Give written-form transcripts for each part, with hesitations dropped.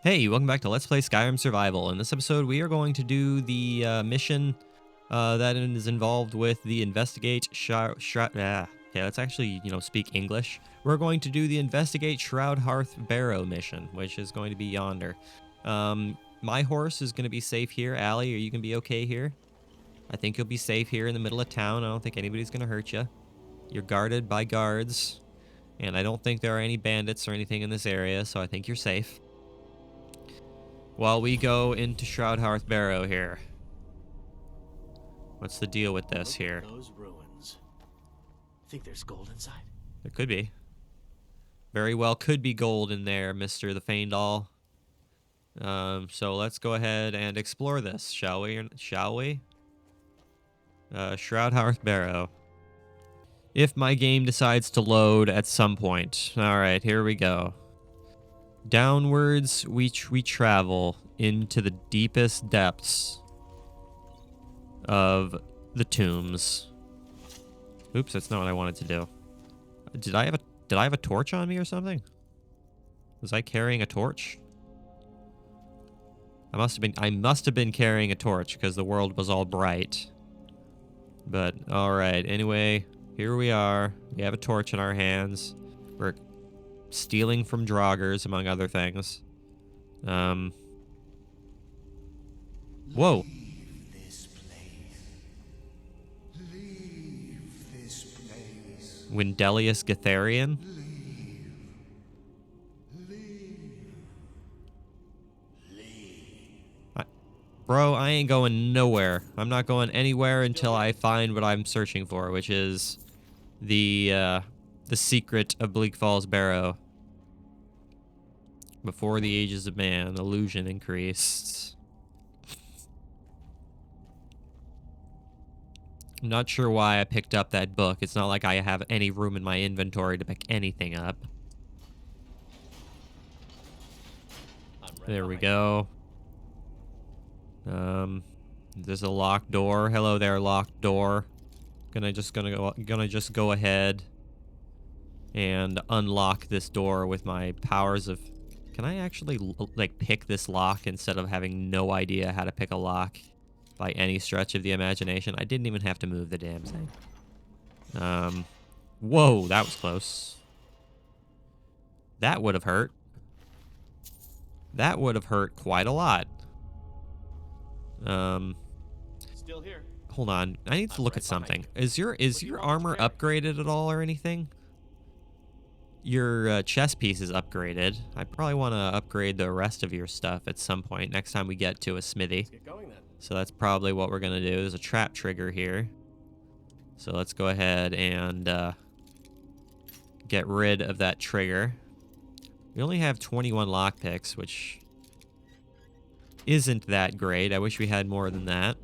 Hey, welcome back to Let's Play Skyrim Survival. In this episode, we are going to do the mission that is involved with the Investigate okay, let's actually, speak English. We're going to do the Investigate Shroud Hearth Barrow mission, which is going to be yonder. My horse is going to be safe here. Allie, are you going to be okay here? I think you'll be safe here in the middle of town. I don't think anybody's going to hurt you. You're guarded by guards, and I don't think there are any bandits or anything in this area, so I think you're safe. While we go into Shroud Hearth Barrow here. What's the deal with this here? Those ruins. Think there's gold inside? There could be. Very well could be gold in there, Mr. the Faendal. So let's go ahead and explore this, shall we? Shroud Hearth Barrow. If my game decides to load at some point. Alright, here we go. Downwards we travel into the deepest depths of the tombs. Oops, that's not what I wanted to do. Did I have a torch on me or something? Was I carrying a torch? I must have been carrying a torch because the world was all bright. But all right, anyway, here we are. We have a torch in our hands. We're stealing from draugrs, among other things. Whoa. Leave this place. Wendelius Gatharian? Bro, I ain't going nowhere. I'm not going anywhere until I find what I'm searching for, which is the secret of Bleak Falls Barrow. Before the ages of man, illusion increased. I'm not sure why I picked up that book. It's not like I have any room in my inventory to pick anything up. There we go. There's a locked door. Hello there, locked door. Gonna just go ahead and unlock this door with my powers of... Can I actually like pick this lock instead of having no idea how to pick a lock by any stretch of the imagination? I didn't even have to move the damn thing. Whoa, that was close. That would have hurt. That would have hurt quite a lot. Still here. Hold on. I need to look at something. Is your armor upgraded at all or anything? Your chest piece is upgraded. I probably want to upgrade the rest of your stuff at some point next time we get to a smithy. Let's get going then. So that's probably what we're going to do. There's a trap trigger here. So let's go ahead and get rid of that trigger. We only have 21 lockpicks, which isn't that great. I wish we had more than that.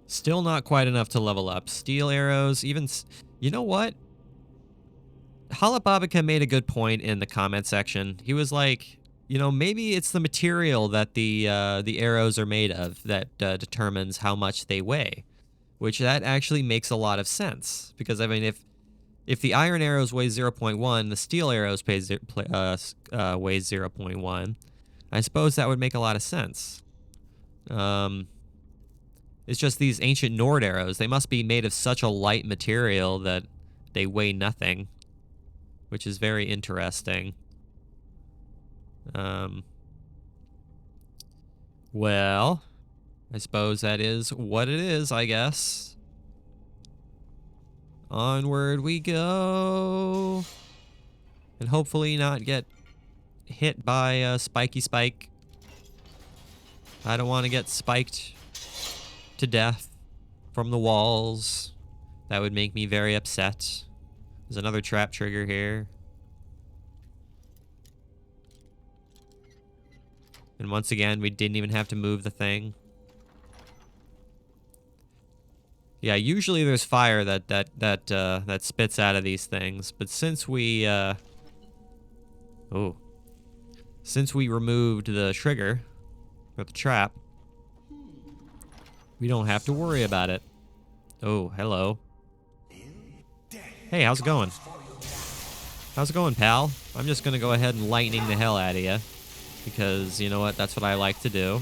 Still not quite enough to level up. Steel arrows, even... You know what? Halababika made a good point in the comment section. He was like, maybe it's the material that the arrows are made of that determines how much they weigh. Which that actually makes a lot of sense. Because, I mean, if the iron arrows weigh 0.1, the steel arrows weighs 0.1, I suppose that would make a lot of sense. It's just these ancient Nord arrows. They must be made of such a light material that they weigh nothing, which is very interesting. Well, I suppose that is what it is, I guess. Onward we go. And hopefully not get hit by a spiky spike. I don't want to get spiked to death from the walls. That would make me very upset. There's another trap trigger here. And once again, we didn't even have to move the thing. Yeah, usually there's fire that spits out of these things, but since we since we removed the trigger or the trap, we don't have to worry about it. Oh, hello. Hey, how's it going? How's it going, pal? I'm just gonna go ahead and lightning the hell out of you. Because, you know what, that's what I like to do.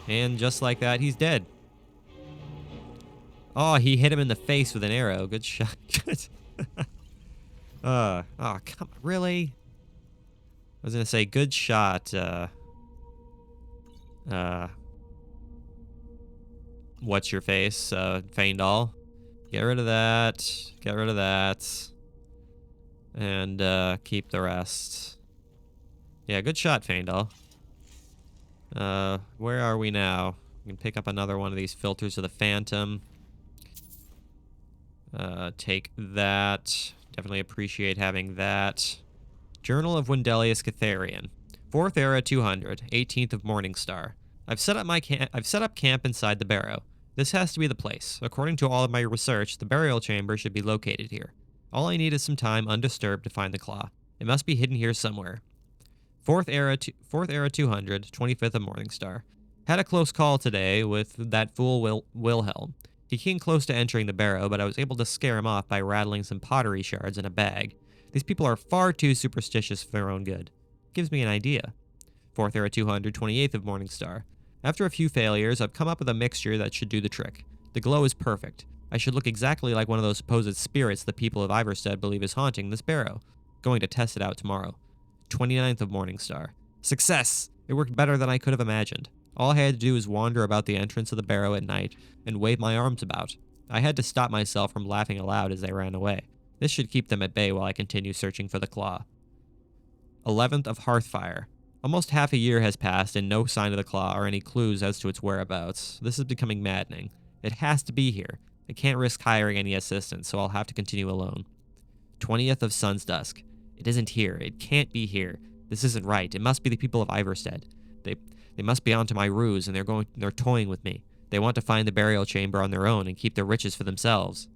And just like that, he's dead. Oh, he hit him in the face with an arrow. Good shot. Oh, come on, really? I was gonna say, good shot, what's your face, Feindal? Get rid of that. Get rid of that. And, keep the rest. Yeah, good shot, Feindal. Where are we now? We can pick up another one of these filters of the Phantom. Take that. Definitely appreciate having that. Journal of Wendelius Catharian. 4th Era 200, 18th of Morningstar. I've set up camp inside the barrow. This has to be the place. According to all of my research, the burial chamber should be located here. All I need is some time undisturbed to find the claw. It must be hidden here somewhere. 4th Era 200, 25th of Morningstar. Had a close call today with that fool Wilhelm. He came close to entering the barrow, but I was able to scare him off by rattling some pottery shards in a bag. These people are far too superstitious for their own good. Gives me an idea. 4th Era 200, 28th of Morningstar. After a few failures, I've come up with a mixture that should do the trick. The glow is perfect. I should look exactly like one of those supposed spirits the people of Iverstead believe is haunting this barrow. Going to test it out tomorrow. 29th of Morningstar. Success! It worked better than I could have imagined. All I had to do was wander about the entrance of the barrow at night and wave my arms about. I had to stop myself from laughing aloud as they ran away. This should keep them at bay while I continue searching for the claw. 11th of Hearthfire. Almost half a year has passed and no sign of the claw or any clues as to its whereabouts. This is becoming maddening. It has to be here. I can't risk hiring any assistance, so I'll have to continue alone. 20th of Sun's Dusk. It isn't here. It can't be here. This isn't right. It must be the people of Iverstead. They must be onto my ruse, and they're toying with me. They want to find the burial chamber on their own and keep their riches for themselves.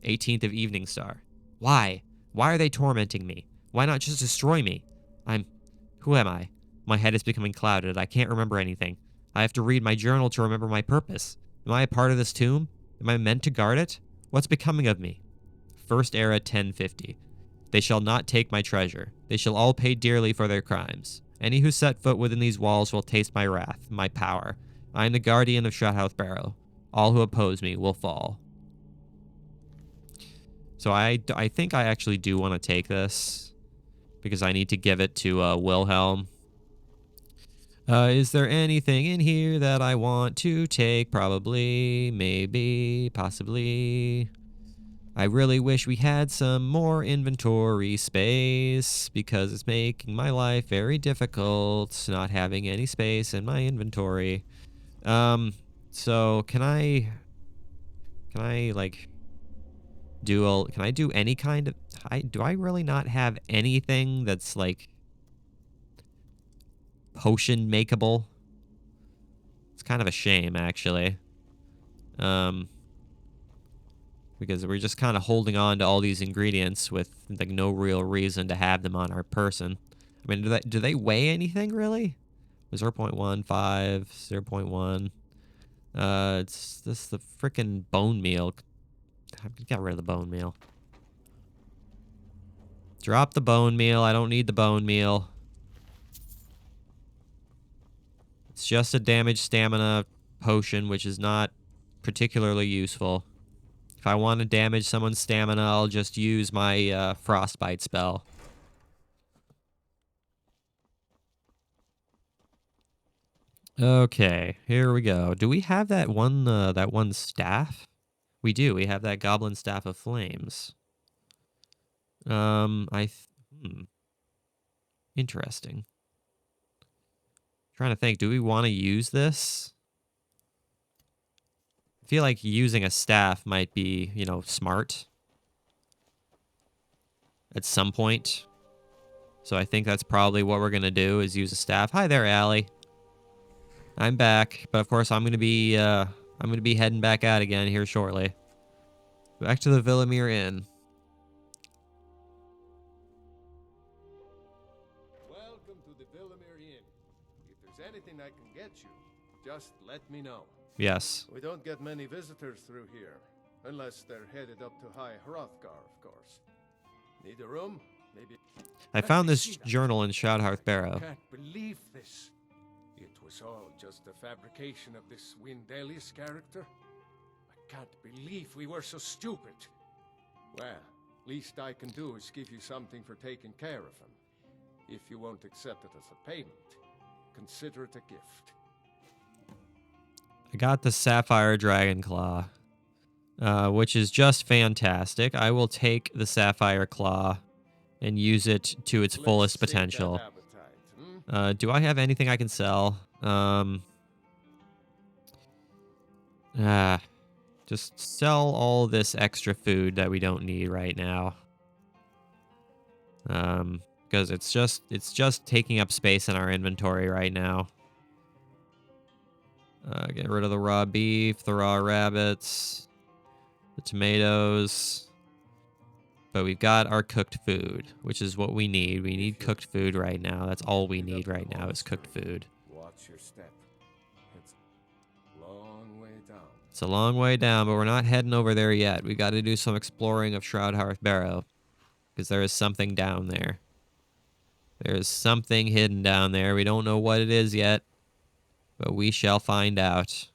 18th of Evening Star. Why? Why are they tormenting me? Why not just destroy me? Who am I? My head is becoming clouded. I can't remember anything. I have to read my journal to remember my purpose. Am I a part of this tomb? Am I meant to guard it? What's becoming of me? 1st Era 1050. They shall not take my treasure. They shall all pay dearly for their crimes. Any who set foot within these walls will taste my wrath, my power. I am the guardian of Shroudhouse Barrow. All who oppose me will fall. So I think I actually do want to take this, because I need to give it to Wilhelm. Is there anything in here that I want to take? Probably, maybe, possibly. I really wish we had some more inventory space, because it's making my life very difficult not having any space in my inventory. So can I like can I do any kind of, do I really not have anything that's like potion makeable? It's kind of a shame, actually. Because we're just kind of holding on to all these ingredients with like no real reason to have them on our person. I mean, do they weigh anything really? 0.15, 0.1. It's the frickin' bone meal. I got rid of the bone meal. Drop the bone meal. I don't need the bone meal. It's just a damage stamina potion, which is not particularly useful. If I want to damage someone's stamina, I'll just use my frostbite spell. Okay, here we go. Do we have that one staff? We do. We have that goblin staff of flames. Interesting. Trying to think, do we want to use this? I feel like using a staff might be, you know, smart at some point. So I think that's probably what we're going to do, is use a staff. Hi there, Allie. I'm back, but of course I'm going to be heading back out again here shortly. Back to the Villamere Inn. Welcome to the Villamere Inn. If there's anything I can get you, just let me know. Yes. We don't get many visitors through here, unless they're headed up to High Hrothgar, of course. Need a room? Maybe. I Let found me this see that. journal in Shroudhearth Barrow. Can't believe this. It was all just a fabrication of this Windelius character. I can't believe we were so stupid. Well, least I can do is give you something for taking care of him. If you won't accept it as a payment, consider it a gift. I got the Sapphire Dragon Claw, which is just fantastic. I will take the Sapphire Claw and use it to its Let's fullest sate that potential. appetite, hmm? Do I have anything I can sell? Just sell all this extra food that we don't need right now. Because it's just taking up space in our inventory right now. Get rid of the raw beef, the raw rabbits, the tomatoes. But we've got our cooked food, which is what we need. We need cooked food right now. That's all we need right now is cooked food. Watch your step. It's a long way down. It's a long way down, but we're not heading over there yet. We got to do some exploring of Shroudhearth Barrow, because there is something down there. There is something hidden down there. We don't know what it is yet, but we shall find out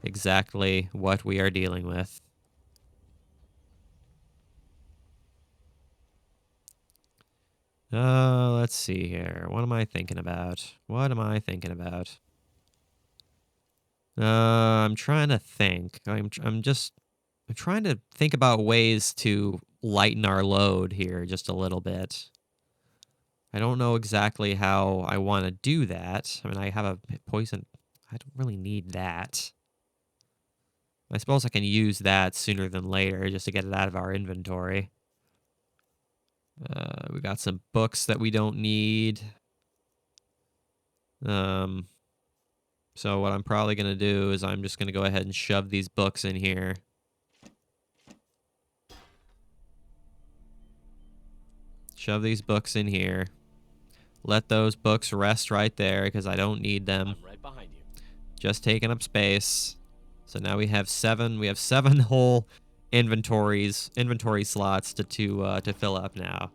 exactly what we are dealing with. Let's see here. What am I thinking about? What am I thinking about? I'm trying to think. I'm trying to think about ways to lighten our load here just a little bit. I don't know exactly how I want to do that. I mean, I have a poison. I don't really need that. I suppose I can use that sooner than later just to get it out of our inventory. We got some books that we don't need. So what I'm probably going to do is I'm just going to go ahead and shove these books in here. Shove these books in here. Let those books rest right there because I don't need them. I'm right behind you. Just taking up space. So now we have 7. We have 7 whole inventory slots to fill up now.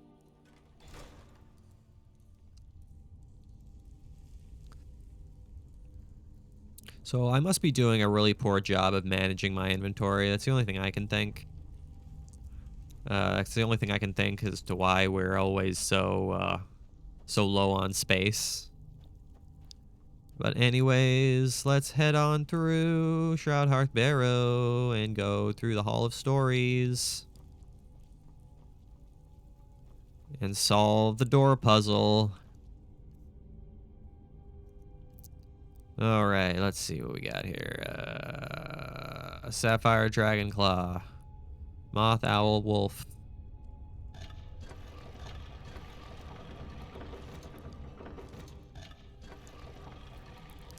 So I must be doing a really poor job of managing my inventory. That's the only thing I can think. That's the only thing I can think as to why we're always so low on space. But anyways, let's head on through Shroudhearth Barrow and go through the Hall of Stories and solve the door puzzle. All right, let's see what we got here. A Sapphire Dragon Claw, Moth Owl Wolf.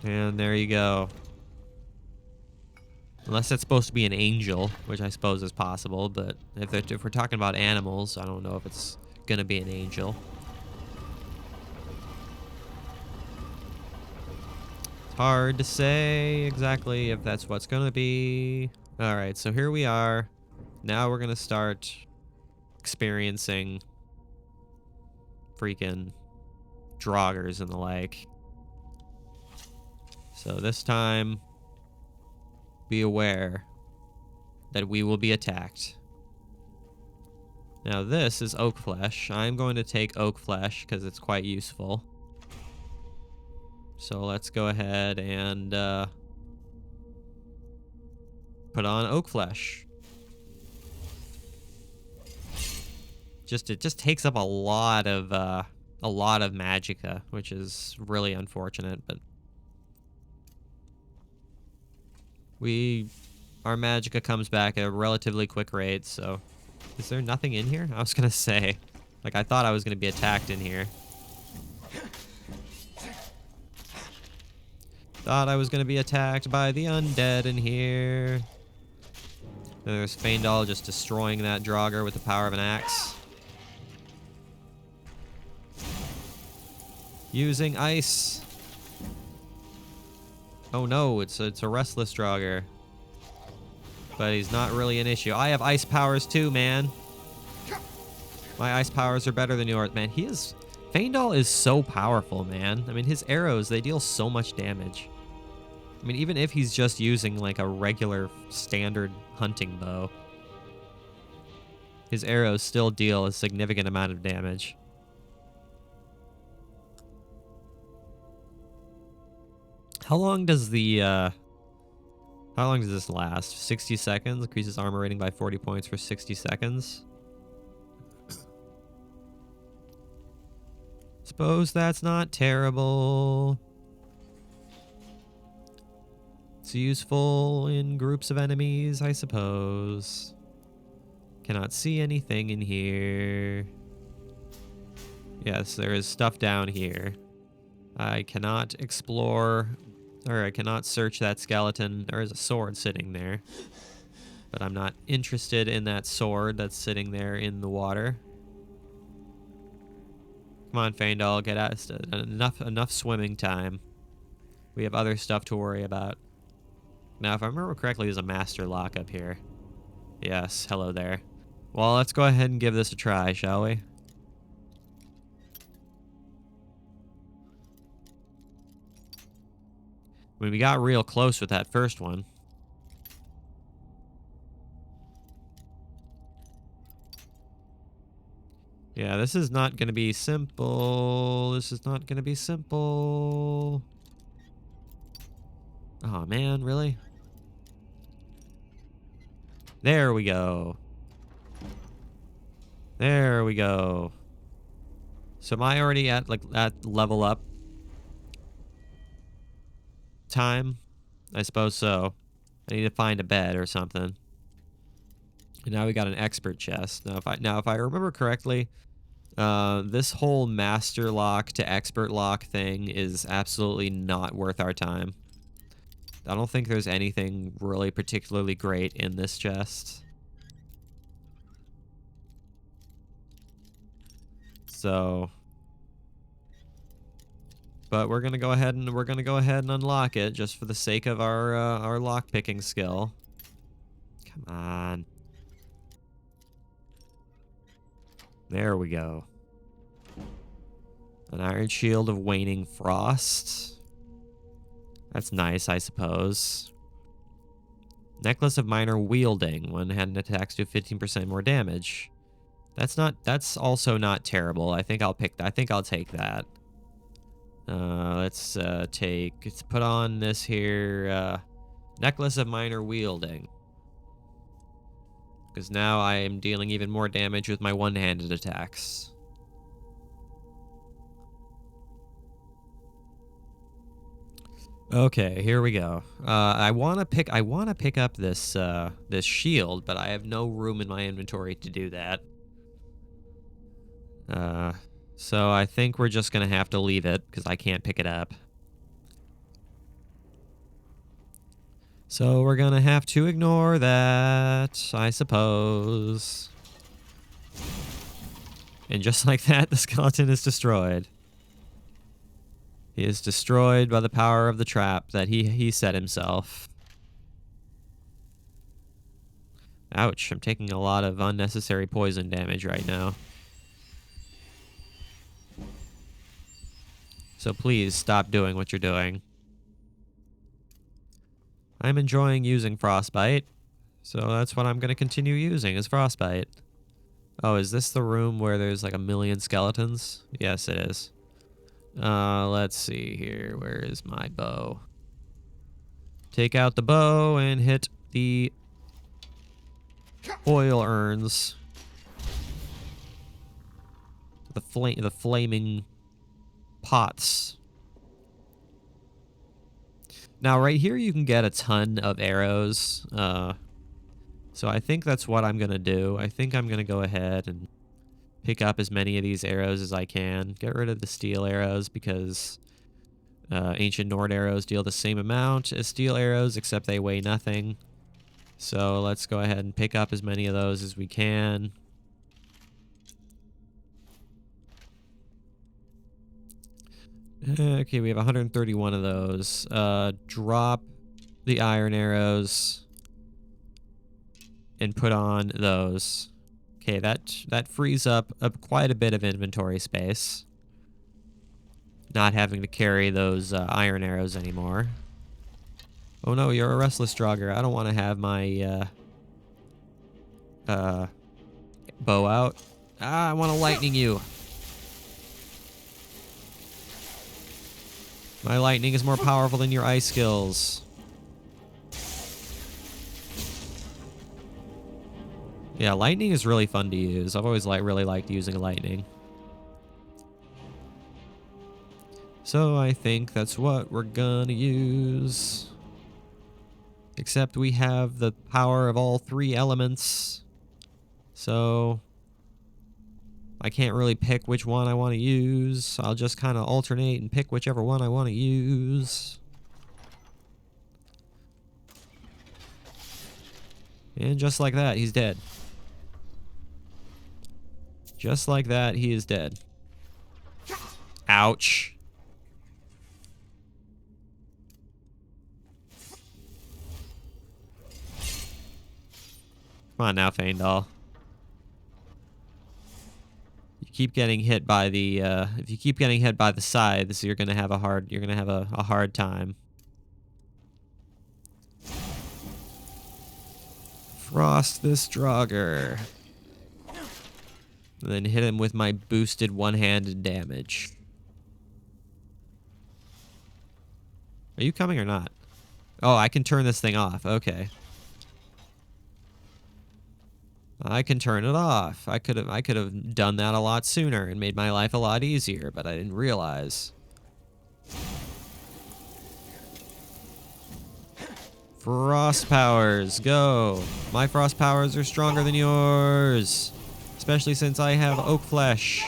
And there you go. Unless that's supposed to be an angel, which I suppose is possible, but if we're talking about animals, I don't know if it's gonna be an angel. It's hard to say exactly if that's what's gonna be. Alright, so here we are. Now we're gonna start experiencing freaking draugrs and the like. So this time, be aware that we will be attacked. Now this is oak flesh. I'm going to take oak flesh because it's quite useful. So let's go ahead and put on oak flesh. It just takes up a lot of magicka, which is really unfortunate, but our magicka comes back at a relatively quick rate, so... Is there nothing in here? I was gonna say. Like, I thought I was gonna be attacked in here. Thought I was gonna be attacked by the undead in here. There's Faendal just destroying that draugr with the power of an axe. Using ice. Oh no, it's a restless draugr. But he's not really an issue. I have ice powers too, man. My ice powers are better than yours. Man, Faendal is so powerful, man. I mean, his arrows, they deal so much damage. I mean, even if he's just using like a regular standard hunting bow, his arrows still deal a significant amount of damage. How long does how long does this last? 60 seconds? Increases armor rating by 40 points for 60 seconds. Suppose that's not terrible. It's useful in groups of enemies, I suppose. Cannot see anything in here. Yes, there is stuff down here. I cannot explore, or I cannot search that skeleton. There is a sword sitting there, but I'm not interested in that sword that's sitting there in the water. Come on, Faendal, get out. Enough swimming time. We have other stuff to worry about. Now, if I remember correctly, there's a master lock up here. Yes, hello there. Well, let's go ahead and give this a try, shall we? I mean, we got real close with that first one. Yeah, this is not going to be simple. This is not going to be simple. Oh, man, really? There we go. There we go. So am I already at level up time? I suppose so. I need to find a bed or something. And now we got an expert chest. Now if I remember correctly, this whole master lock to expert lock thing is absolutely not worth our time. I don't think there's anything really particularly great in this chest. So, but we're gonna go ahead and unlock it just for the sake of our lock picking skill. Come on. There we go. An iron shield of waning frost. That's nice, I suppose. Necklace of minor wielding. One-handed attacks do 15% more damage. That's also not terrible. I think I'll take that. Let's put on this here necklace of minor wielding. Because now I am dealing even more damage with my one-handed attacks. Okay, here we go. I wanna pick up this this shield, but I have no room in my inventory to do that. So I think we're just gonna have to leave it because I can't pick it up. So we're gonna have to ignore that, I suppose. And just like that, the skeleton is destroyed. He is destroyed by the power of the trap that he set himself. Ouch, I'm taking a lot of unnecessary poison damage right now. So please stop doing what you're doing. I'm enjoying using frostbite, so that's what I'm going to continue using is frostbite. Oh, is this the room where there's like a million skeletons? Yes, it is. Let's see here. Where is my bow? Take out the bow and hit the oil urns. The flaming pots. Now, right here, you can get a ton of arrows. So I think that's what I'm going to do. I think I'm going to go ahead and pick up as many of these arrows as I can. Get rid of the steel arrows because ancient Nord arrows deal the same amount as steel arrows, except they weigh nothing. So let's go ahead and pick up as many of those as we can. Okay, we have 131 of those. Drop the iron arrows and put on those. Okay, that frees up quite a bit of inventory space. Not having to carry those iron arrows anymore. Oh no, you're a restless Draugr. I don't want to have my bow out. Ah, I want to lightning you. My lightning is more powerful than your ice skills. Yeah, lightning is really fun to use. I've always really liked using lightning. So I think that's what we're gonna use. Except we have the power of all three elements. So I can't really pick which one I want to use. I'll just kind of alternate and pick whichever one I want to use. And just like that, he's dead. Just like that, he is dead. Ouch. Come on now, Faendal. You keep getting hit by the if you keep getting hit by the scythes, you're gonna have a hard time. Frost this Draugr. And then hit him with my boosted one-handed damage. Are you coming or not? Oh, I can turn this thing off. Okay. I can turn it off. I could have done that a lot sooner and made my life a lot easier, but I didn't realize. Frost powers, go. My frost powers are stronger than yours. Especially since I have oak flesh.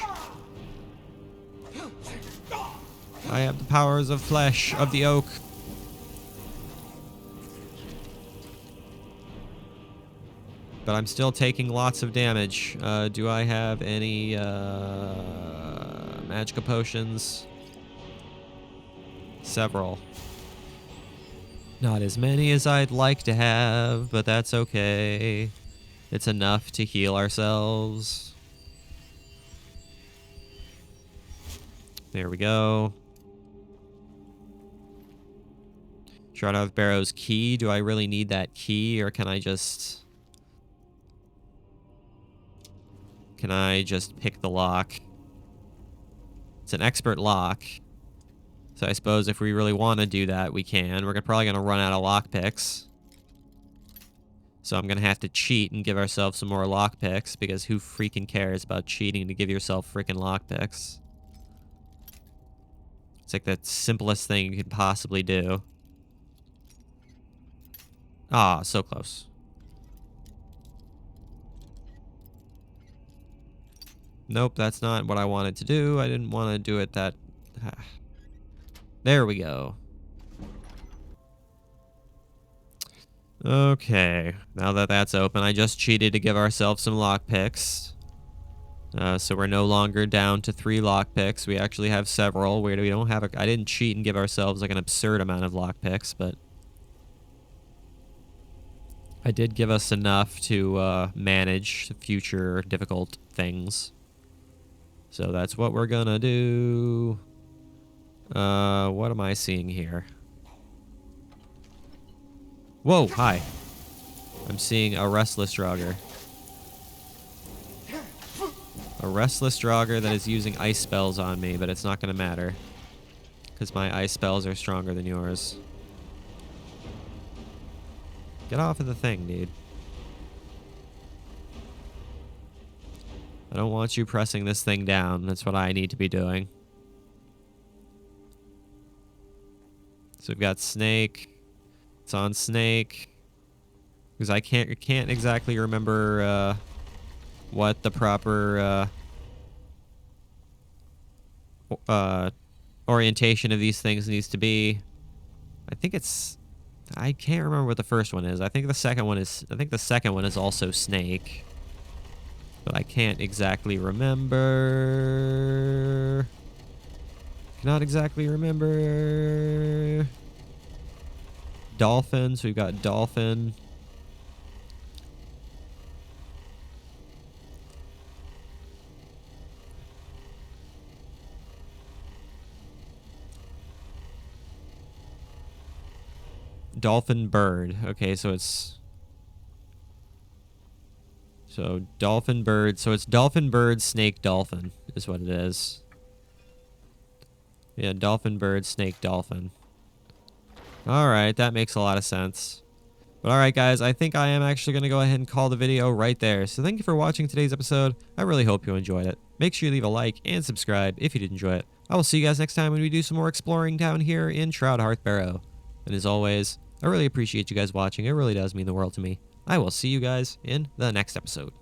I have the powers of flesh of the oak. But I'm still taking lots of damage. Do I have any magical potions? Several. Not as many as I'd like to have, but that's okay. It's enough to heal ourselves. There we go. Shroud Barrow's key. Do I really need that key, or can I just... Can I just pick the lock? It's an expert lock. So I suppose if we really want to do that, we can. We're probably going to run out of lockpicks. So I'm going to have to cheat and give ourselves some more lockpicks, because who freaking cares about cheating to give yourself freaking lockpicks? It's like the simplest thing you could possibly do. Ah, so close. Nope, that's not what I wanted to do. I didn't want to do it that... There we go. Okay, now that that's open, I just cheated to give ourselves some lockpicks. So we're no longer down to 3 lockpicks. We actually have several. We don't have I didn't cheat and give ourselves like an absurd amount of lockpicks, but I did give us enough to manage future difficult things. So that's what we're gonna do. What am I seeing here? Whoa, hi. I'm seeing a restless Draugr. A restless Draugr that is using ice spells on me, but it's not going to matter. Because my ice spells are stronger than yours. Get off of the thing, dude. I don't want you pressing this thing down. That's what I need to be doing. So we've got Snake. It's on Snake. Because I can't exactly remember what the proper orientation of these things needs to be. I think it's... I can't remember what the first one is. I think the second one is... I think the second one is also Snake. But I can't exactly remember. Cannot exactly remember. Dolphin. So we've got Dolphin. dolphin bird. Okay, so it's... So, dolphin bird. So, it's dolphin bird, snake, dolphin is what it is. Yeah, dolphin bird, snake, dolphin. Alright, that makes a lot of sense. But alright, guys, I think I am actually going to go ahead and call the video right there. So, thank you for watching today's episode. I really hope you enjoyed it. Make sure you leave a like and subscribe if you did enjoy it. I will see you guys next time when we do some more exploring down here in Shroudhearth Barrow. And as always, I really appreciate you guys watching. It really does mean the world to me. I will see you guys in the next episode.